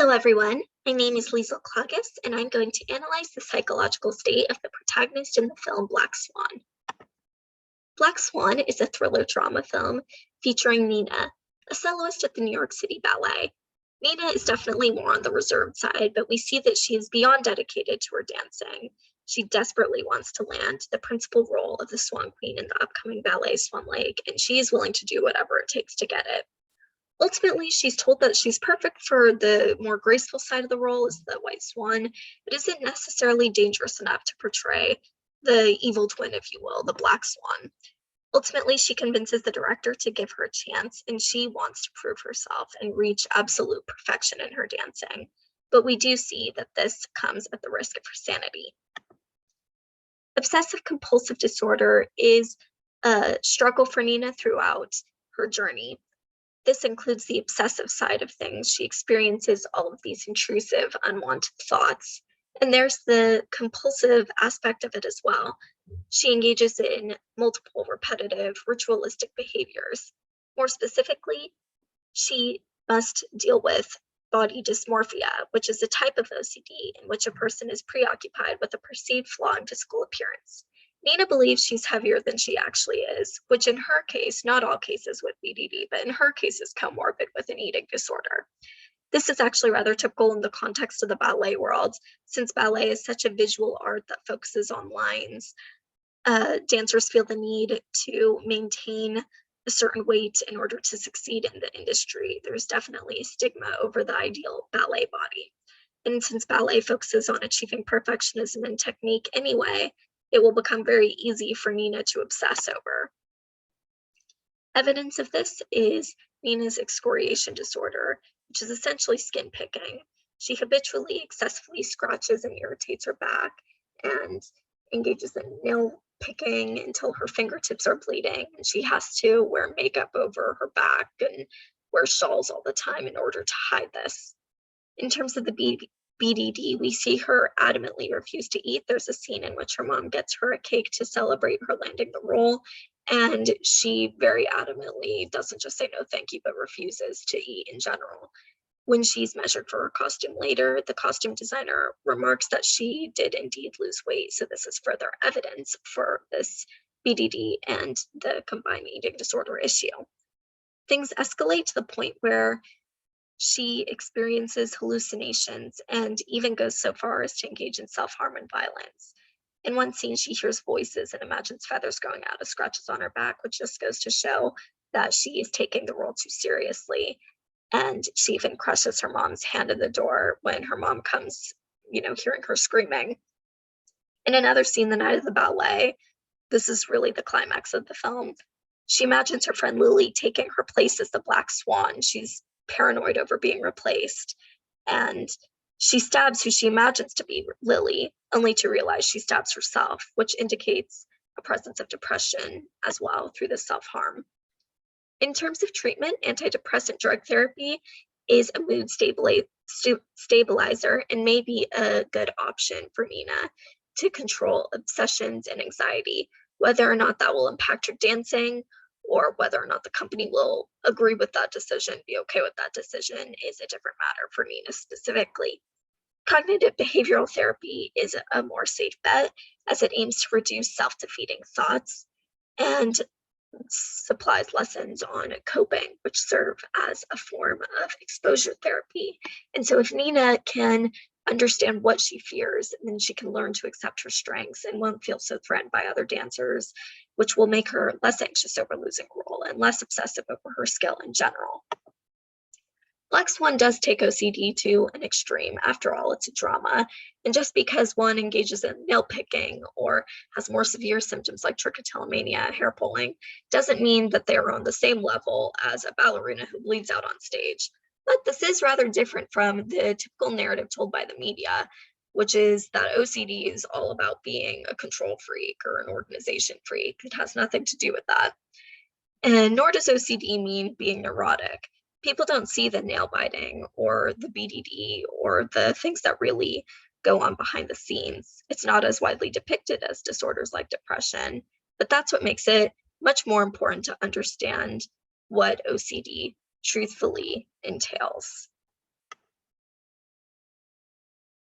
Hello, everyone. My name is Liesl Klages, and I'm going to analyze the psychological state of the protagonist in the film Black Swan. Black Swan is a thriller drama film featuring Nina, a soloist at the New York City Ballet. Nina is definitely more on the reserved side, but we see that she is beyond dedicated to her dancing. She desperately wants to land the principal role of the Swan Queen in the upcoming ballet Swan Lake, and she is willing to do whatever it takes to get it. Ultimately, she's told that she's perfect for the more graceful side of the role as the White Swan, but isn't necessarily dangerous enough to portray the evil twin, if you will, the Black Swan. Ultimately, she convinces the director to give her a chance, and she wants to prove herself and reach absolute perfection in her dancing. But we do see that this comes at the risk of her sanity. Obsessive compulsive disorder is a struggle for Nina throughout her journey. This includes the obsessive side of things. She experiences all of these intrusive, unwanted thoughts. And there's the compulsive aspect of it as well. She engages in multiple repetitive, ritualistic behaviors. More specifically, she must deal with body dysmorphia, which is a type of OCD in which a person is preoccupied with a perceived flaw in physical appearance. Nina believes she's heavier than she actually is, which in her case, not all cases with BDD, but in her case is comorbid with an eating disorder. This is actually rather typical in the context of the ballet world, since ballet is such a visual art that focuses on lines. Dancers feel the need to maintain a certain weight in order to succeed in the industry. There's definitely a stigma over the ideal ballet body. And since ballet focuses on achieving perfectionism and technique anyway, it will become very easy for Nina to obsess over. Evidence of this is Nina's excoriation disorder, which is essentially skin picking. She habitually excessively scratches and irritates her back and engages in nail picking until her fingertips are bleeding, and she has to wear makeup over her back and wear shawls all the time in order to hide this. In terms of the BDD, we see her adamantly refuse to eat. There's a scene in which her mom gets her a cake to celebrate her landing the role, and she very adamantly doesn't just say no thank you, but refuses to eat in general. When she's measured for her costume later, the costume designer remarks that she did indeed lose weight, so this is further evidence for this BDD and the combined eating disorder issue. Things escalate to the point where she experiences hallucinations and even goes so far as to engage in self-harm and violence. In one scene, she hears voices and imagines feathers growing out of scratches on her back, which just goes to show that she is taking the role too seriously. And she even crushes her mom's hand in the door when her mom comes, hearing her screaming. In another scene, the night of the ballet, this is really the climax of the film. She imagines her friend Lily taking her place as the Black Swan. She's paranoid over being replaced, and she stabs who she imagines to be Lily, only to realize she stabs herself, which indicates a presence of depression as well through the self-harm. In terms of treatment, antidepressant drug therapy is a mood stabilizer and may be a good option for Nina to control obsessions and anxiety. Whether or not that will impact her dancing or whether or not the company will agree with that decision, be okay with that decision, is a different matter for Nina specifically. Cognitive behavioral therapy is a more safe bet as it aims to reduce self-defeating thoughts and supplies lessons on coping, which serve as a form of exposure therapy. And so if Nina can understand what she fears, then she can learn to accept her strengths and won't feel so threatened by other dancers, which will make her less anxious over losing a role and less obsessive over her skill in general. Black Swan does take OCD to an extreme. After all, it's a drama. And just because one engages in nail picking or has more severe symptoms like trichotillomania, hair pulling, doesn't mean that they're on the same level as a ballerina who bleeds out on stage. But this is rather different from the typical narrative told by the media, which is that OCD is all about being a control freak or an organization freak. It has nothing to do with that. And nor does OCD mean being neurotic. People don't see the nail biting or the BDD or the things that really go on behind the scenes. It's not as widely depicted as disorders like depression, but that's what makes it much more important to understand what OCD truthfully entails.